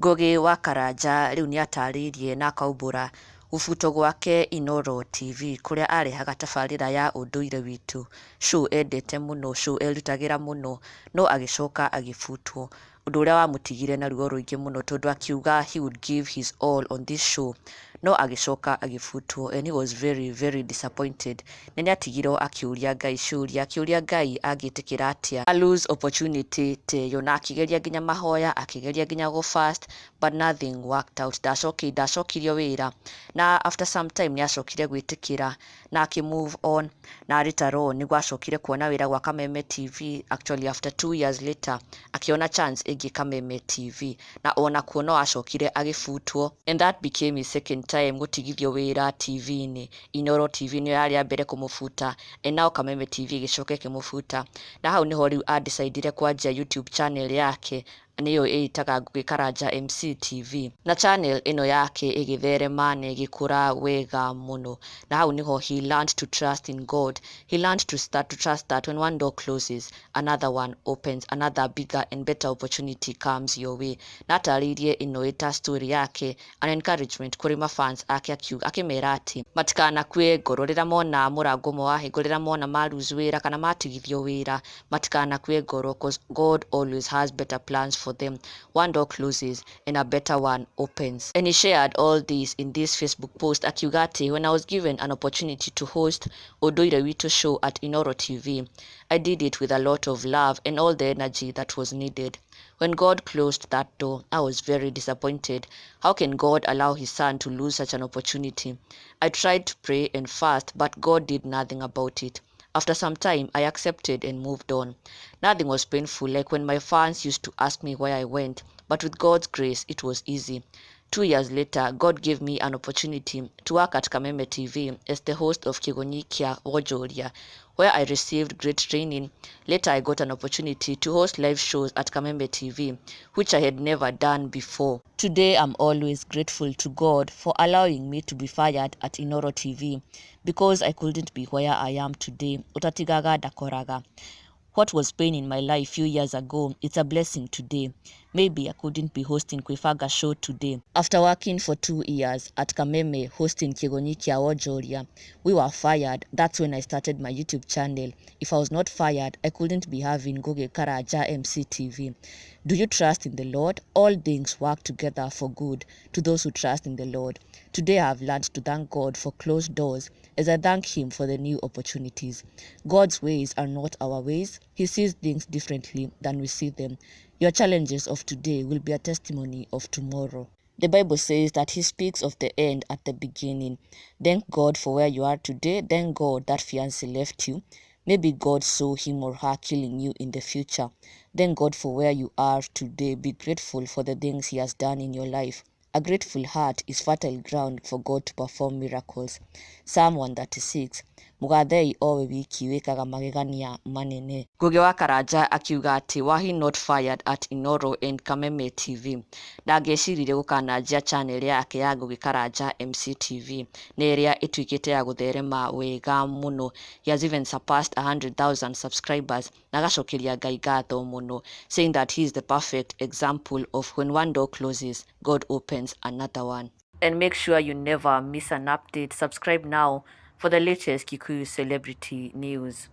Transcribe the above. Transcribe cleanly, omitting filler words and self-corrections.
Ngugi wa Karanja riu ni ataririe na Kuumbûra gũbutwo gwake Inooro TV kuria arehaga tabarĩra ya ũndũire witũ, show endete muno, show erutagira muno, no agicoka agĩbutwo, ũndũ ũrĩa wamũtigire na ruo rũingĩ muno tondu akiuga he would give his all on this show, no agicoka agĩbutwo, and he was very disappointed. Na nĩ atigirwo akiuria Ngai ciũria, akiuria Ngai angĩtĩkĩra atĩa a lose opportunity ta ĩyo, na akĩgeria nginya mahoya, akĩgeria nginya go fast, but nothing worked out. Ndacokirio wĩra, na after some time nĩ acokire gwĩtĩkĩra na akĩ move on, na later on nĩguo acokire kuona wĩra gwa Kameme TV. Actually after 2 years later akiona chance ĩngĩ Kameme TV, na ona kuo no acokire agĩbutwo, and that became his second time gutigithio wĩra TV-inĩ. Inooro TV nĩyo yarĩ ya mbere kũmũbuta, and now Kameme TV ĩgĩcoka ĩkĩmũbuta, na hau nĩho rĩu adecidire kwanjia YouTube channel yake niyo ĩtaga Ngugi Karanja MC TV, na channel ĩno yake ĩgĩtherema na ĩgĩkũra wega muno, na hau nĩho he learned to trust in God. He learned to start to trust that when one door closes, another one opens, another bigger and better opportunity comes your way. Na atarĩirie ĩno ĩta story yake, an encouragement kũrĩ mafans ake, akĩmera atĩ matikanakue ngoro rĩrĩa mona mũrango ũmwe wahingwo, rĩrĩa mona ma lose wĩra kana matigithio wĩra, matikanakue ngoro, cause God always has better plans for them. One door closes and a better one opens. And he shared all this in this Facebook post akiuga atĩ, when I was given an opportunity to host Ũndũire Witũ show at Inooro TV, I did it with a lot of love and all the energy that was needed. When God closed that door, I was very disappointed. How can God allow his son to lose such an opportunity? I tried to pray and fast, but God did nothing about it. After some time, I accepted and moved on. Nothing was painful like when my fans used to ask me where I went, but with God's grace, it was easy. 2 years later, God gave me an opportunity to work at Kameme TV as the host of Kikuyu, where I received great training. Later, I got an opportunity to host live shows at Kameme TV, which I had never done before. Today, I'm always grateful to God for allowing me to be fired at Inooro TV, because I couldn't be where I am today. Utatigaga dakoraga. What was pain in my life few years ago, it's a blessing today. Maybe I couldn't be hosting Kwifaga show today. After working for 2 years at Kameme hosting Kikuyu, we were fired. That's when I started my YouTube channel. If I was not fired, I couldn't be having Ngugi Karanja MC TV. Do you trust in the Lord? All things work together for good to those who trust in the Lord. Today I have learned to thank God for closed doors as I thank him for the new opportunities. God's ways are not our ways. He sees things differently than we see them. Your challenges of today will be a testimony of tomorrow. The Bible says that he speaks of the end at the beginning. Thank God for where you are today. Thank God that fiancé left you. Maybe God saw him or her killing you in the future. Thank God for where you are today. Be grateful for the things he has done in your life. A grateful heart is fertile ground for God to perform miracles. Psalm 136. Mũgathei owe wiki wĩkaga magegania manene. Ngugi wa Karanja akiuga atĩ were he not fired at Inooro and Kameme TV, ndangĩciririe gũkananjia channel yake ya Ngugi Karanja MC TV, na ĩrĩa ĩtuĩkĩte ya gũtherema wega muno. He has even surpassed 100,000 subscribers, na agacokeria Ngai ngatho muno, saying that he is the perfect example of when one door closes, God opens another one. And make sure you never miss an update. Subscribe now for the latest Kikuyu celebrity news.